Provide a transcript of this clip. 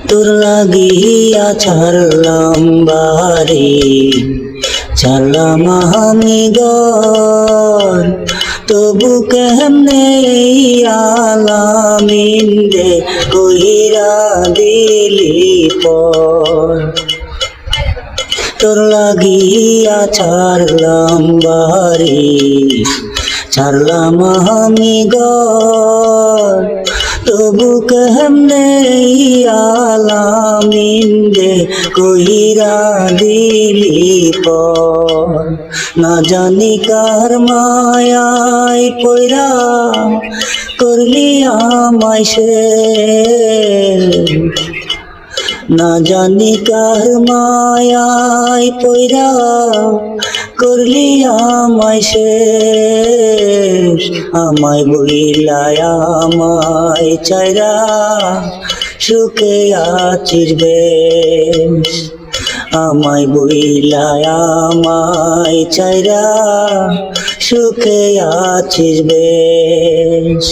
তোর লাগিয়া ছাড়লাম বাড়ি, ছাড়লাম আমি ঘর, তবু কেমনে আলামিন রে কইরা দিলি পর। তোর লাগিয়া ছাড়লাম বাড়ি, ছাড়লাম আমি ঘর, তবু কেমনে আলামিন রে কইরা দিলি পর। না জানি কার মায়ায় পইরা করলি আমায় শেষ, না জানি কার মায়ায় পইরা করলি আমায় শেষ। আমায় বইলায় আমায় চাইরা সুখে আছিস বেশ, আমায় বইলায় আমায় চাইরা সুখে আছিস বেশ।